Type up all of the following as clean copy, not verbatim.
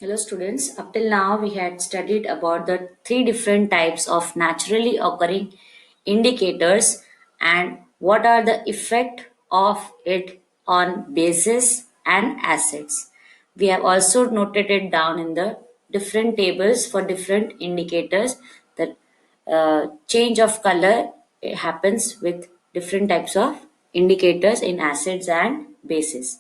Hello students, up till now we had studied about the three different types of naturally occurring indicators and what are the effect of it on bases and acids. We have also noted it down in the different tables for different indicators that change of color happens with different types of indicators in acids and bases.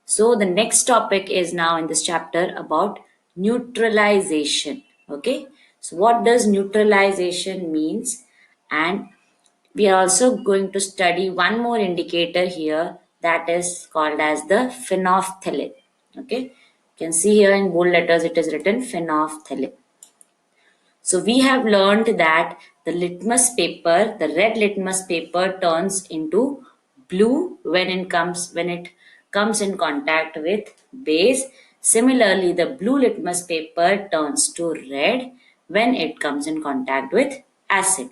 So the next topic is now in this chapter about neutralization. Okay. So what does neutralization means? And we are also going to study one more indicator here that is called as the phenolphthalein. Okay. You can see here in bold letters it is written phenolphthalein. So we have learned that the litmus paper, the red litmus paper turns into blue when it comes in contact with base. Similarly, the blue litmus paper turns to red when it comes in contact with acid.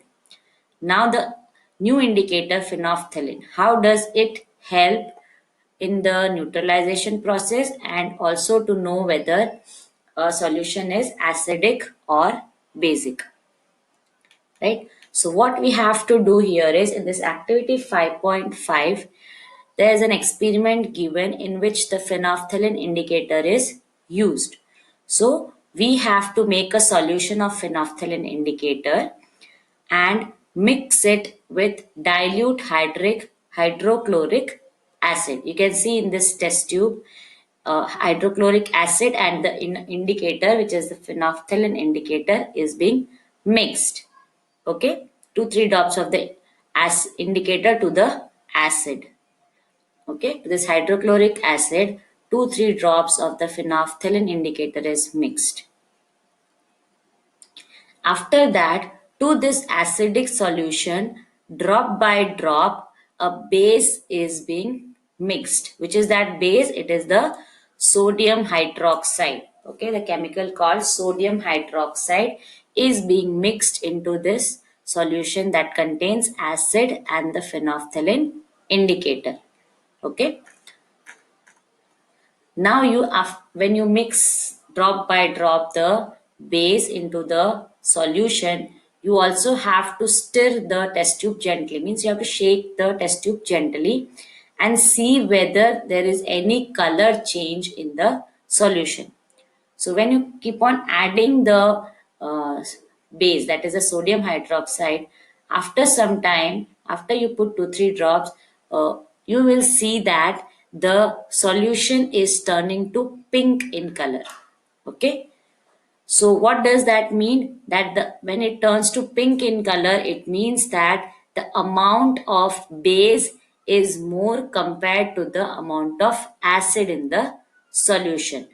Now the new indicator phenolphthalein. How does it help in the neutralization process and also to know whether a solution is acidic or basic, right? So what we have to do here is in this activity 5.5, there is an experiment given in which the phenolphthalein indicator is used. So we have to make a solution of phenolphthalein indicator and mix it with dilute hydrochloric acid. You can see in this test tube hydrochloric acid and the indicator, which is the phenolphthalein indicator, is being mixed. Okay, 2-3 drops of the indicator to the acid. Okay, this hydrochloric acid, 2-3 drops of the phenolphthalein indicator is mixed. After that, to this acidic solution, drop by drop, a base is being mixed. Which is that base? It is the sodium hydroxide. Okay, the chemical called sodium hydroxide is being mixed into this solution that contains acid and the phenolphthalein indicator. Okay. Now when you mix drop by drop the base into the solution, you also have to stir the test tube gently. Means you have to shake the test tube gently and see whether there is any color change in the solution. So when you keep on adding the base, that is the sodium hydroxide, after some time, after you put 2-3 drops, you will see that the solution is turning to pink in color. Okay. So what does that mean? That when it turns to pink in color, it means that the amount of base is more compared to the amount of acid in the solution.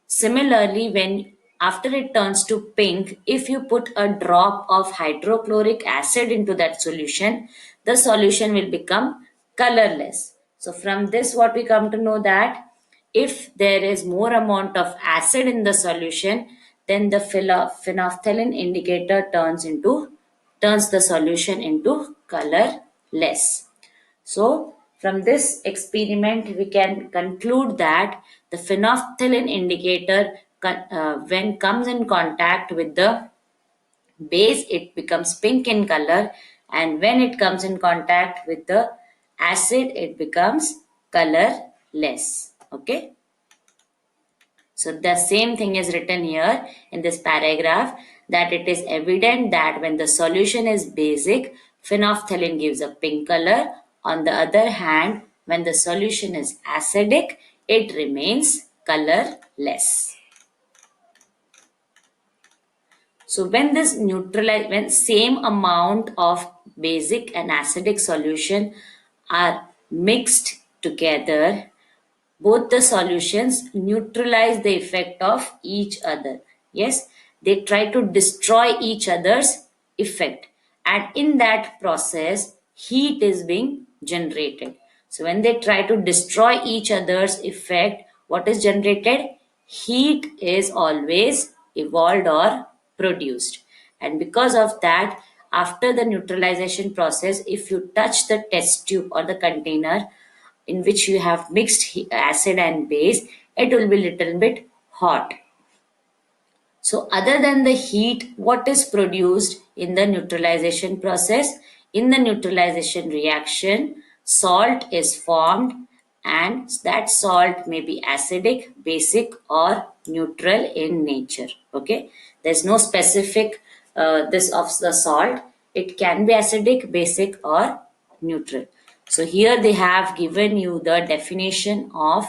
Similarly, when after it turns to pink, if you put a drop of hydrochloric acid into that solution, the solution will become colorless. So from this, what we come to know that if there is more amount of acid in the solution, then the phenolphthalein indicator turns the solution into colorless. So, from this experiment, we can conclude that the phenolphthalein indicator, when comes in contact with the base, it becomes pink in color, and when it comes in contact with the acid, it becomes colorless. Okay. So the same thing is written here in this paragraph, that it is evident that when the solution is basic, phenolphthalein gives a pink color. On the other hand, when the solution is acidic, it remains colorless. So when same amount of basic and acidic solution are mixed together, both the solutions neutralize the effect of each other. Yes, they try to destroy each other's effect, and in that process heat is being generated. So when they try to destroy each other's effect, what is generated? Heat is always evolved or produced. And because of that, after the neutralization process, if you touch the test tube or the container in which you have mixed acid and base, it will be little bit hot. So other than the heat, what is produced in the neutralization process? In the neutralization reaction, salt is formed, and that salt may be acidic, basic, or neutral in nature. Okay, there's no specific this of the salt. It can be acidic, basic, or neutral. So here they have given you the definition of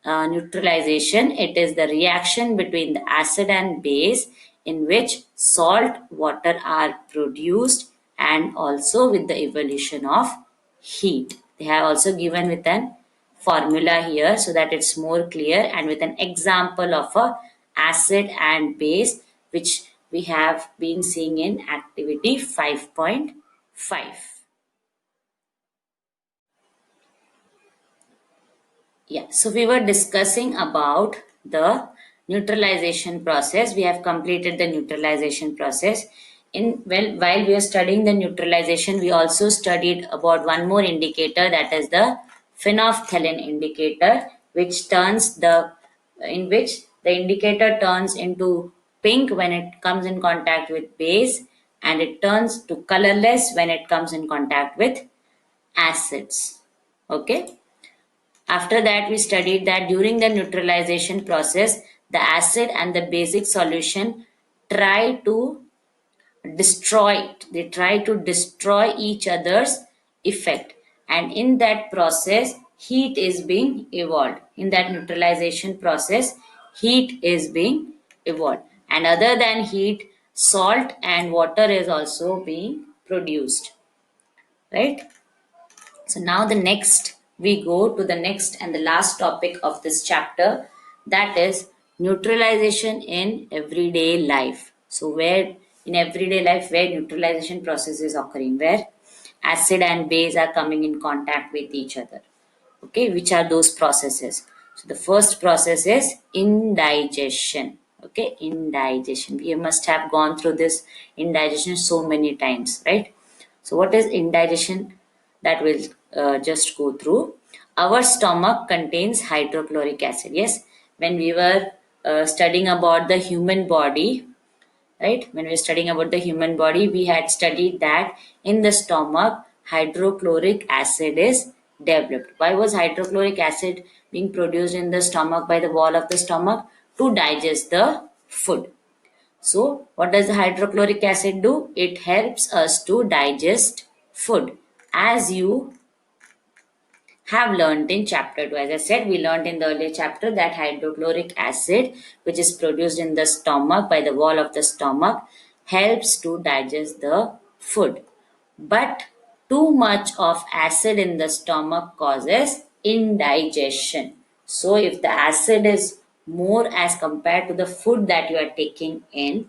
neutralization. It is the reaction between the acid and base in which salt water are produced, and also with the evolution of heat. They have also given with an formula here so that it's more clear, and with an example of a acid and base which we have been seeing in activity 5.5. Yeah, so we were discussing about the neutralization process. We have completed the neutralization process. While we are studying the neutralization, we also studied about one more indicator, that is the phenolphthalein indicator, which turns the in which the indicator turns into pink when it comes in contact with base, and it turns to colorless when it comes in contact with acids. Okay. After that, we studied that during the neutralization process, the acid and the basic solution try to try to destroy each other's effect. And in that process, heat is being evolved. In that neutralization process, heat is being evolved. And other than heat, salt and water is also being produced. Right? So now the next, we go to the next and the last topic of this chapter, that is neutralization in everyday life. So where in everyday life where neutralization process is occurring, where acid and base are coming in contact with each other. Okay, which are those processes? So the first process is indigestion. Okay, indigestion. We must have gone through this indigestion so many times, right? So what is indigestion? That will just go through. Our stomach contains hydrochloric acid. Yes, when we were studying about the human body, right? When we were studying about the human body, we had studied that in the stomach, hydrochloric acid is developed. Why was hydrochloric acid being produced in the stomach by the wall of the stomach? To digest the food. So, what does the hydrochloric acid do? It helps us to digest food. As you have learned in chapter 2. As I said, we learned in the earlier chapter that hydrochloric acid, which is produced in the stomach by the wall of the stomach, helps to digest the food. But too much of acid in the stomach causes indigestion. So if the acid is more as compared to the food that you are taking in,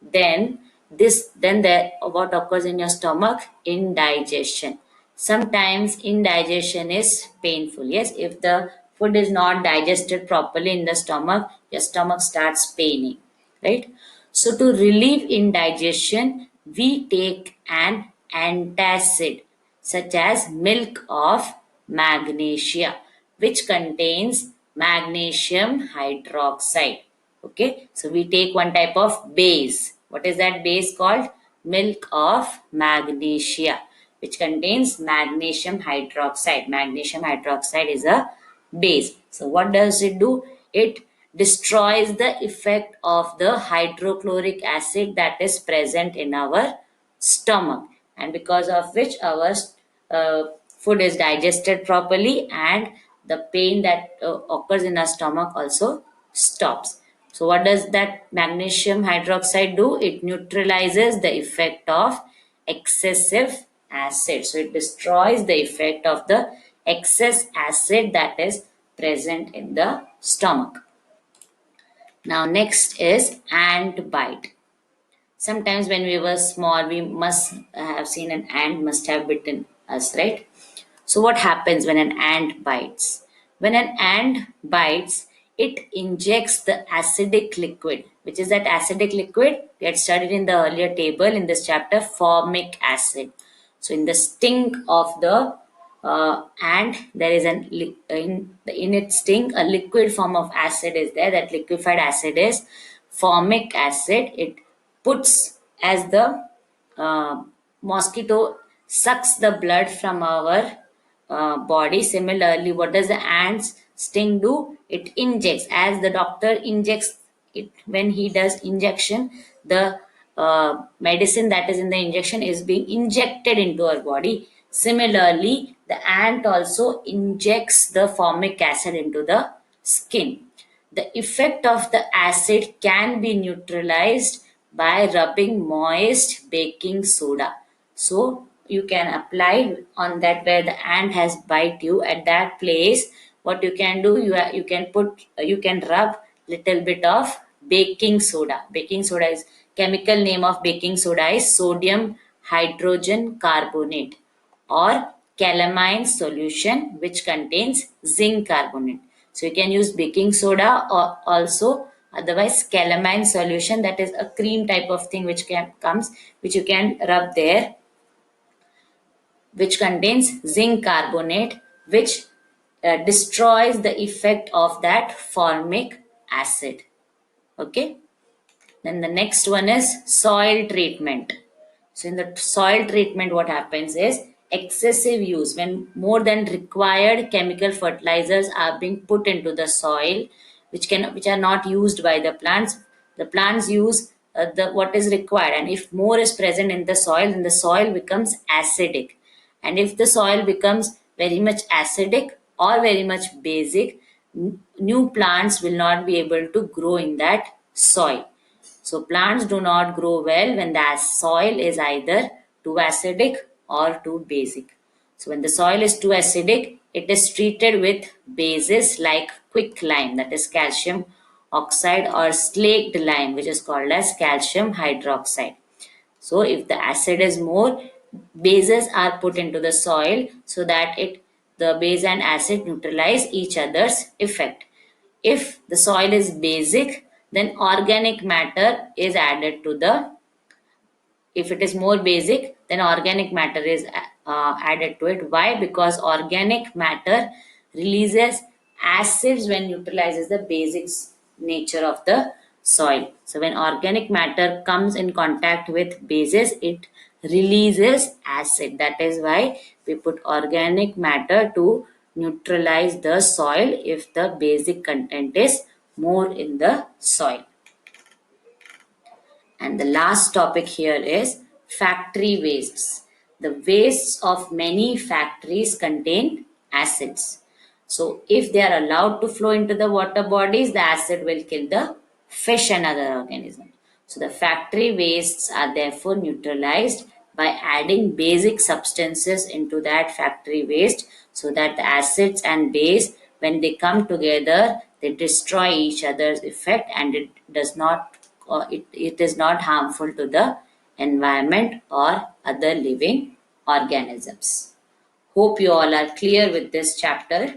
then what occurs in your stomach? Indigestion. Sometimes indigestion is painful. Yes, if the food is not digested properly in the stomach, your stomach starts paining, right? So to relieve indigestion, we take an antacid such as milk of magnesia, which contains magnesium hydroxide. Okay, so we take one type of base. What is that base called? Milk of magnesia, which contains magnesium hydroxide. Magnesium hydroxide is a base. So what does it do? It destroys the effect of the hydrochloric acid that is present in our stomach, and because of which our food is digested properly, and the pain that occurs in our stomach also stops. So what does that magnesium hydroxide do? It neutralizes the effect of excessive acid. So it destroys the effect of the excess acid that is present in the stomach. Now next is ant bite. Sometimes when we were small, we must have seen an ant must have bitten us, right? So what happens when an ant bites? When an ant bites, it injects the acidic liquid. Which is that acidic liquid? We had studied in the earlier table in this chapter, formic acid. So in the sting of the ant, there is in its sting a liquid form of acid is there. That liquefied acid is formic acid, it puts as the uh, mosquito sucks the blood from our body. Similarly, what does the ants sting do? It injects. As the doctor injects it, when he does injection, the medicine that is in the injection is being injected into our body. Similarly, the ant also injects the formic acid into the skin. The effect of the acid can be neutralized by rubbing moist baking soda. So you can apply on that where the ant has bite you at that place. What you can do, you can put you can rub little bit of baking soda. Baking soda is chemical name of baking soda is sodium hydrogen carbonate or calamine solution which contains zinc carbonate. So you can use baking soda or also otherwise calamine solution, that is a cream type of thing which comes, which you can rub there, which contains zinc carbonate, which destroys the effect of that formic acid. Okay. Then the next one is soil treatment. So in the soil treatment, what happens is excessive use when more than required chemical fertilizers are being put into the soil, which are not used by the plants. The plants use the what is required, and if more is present in the soil, then the soil becomes acidic. And if the soil becomes very much acidic or very much basic, new plants will not be able to grow in that soil. So plants do not grow well when the soil is either too acidic or too basic. So when the soil is too acidic, it is treated with bases like quicklime, that is calcium oxide, or slaked lime, which is called as calcium hydroxide. So if the acid is more, bases are put into the soil so that the base and acid neutralize each other's effect. If the soil is basic, then organic matter is added to the, if it is more basic, then organic matter is added to it. Why? Because organic matter releases acids when neutralizes the basic nature of the soil. So when organic matter comes in contact with bases, it releases acid. That is why we put organic matter to neutralize the soil if the basic content is more in the soil. And the last topic here is factory wastes. The wastes of many factories contain acids. So, if they are allowed to flow into the water bodies, the acid will kill the fish and other organisms. So, the factory wastes are therefore neutralized by adding basic substances into that factory waste so that the acids and base, when they come together, they destroy each other's effect, and it does not it is not harmful to the environment or other living organisms. Hope you all are clear with this chapter.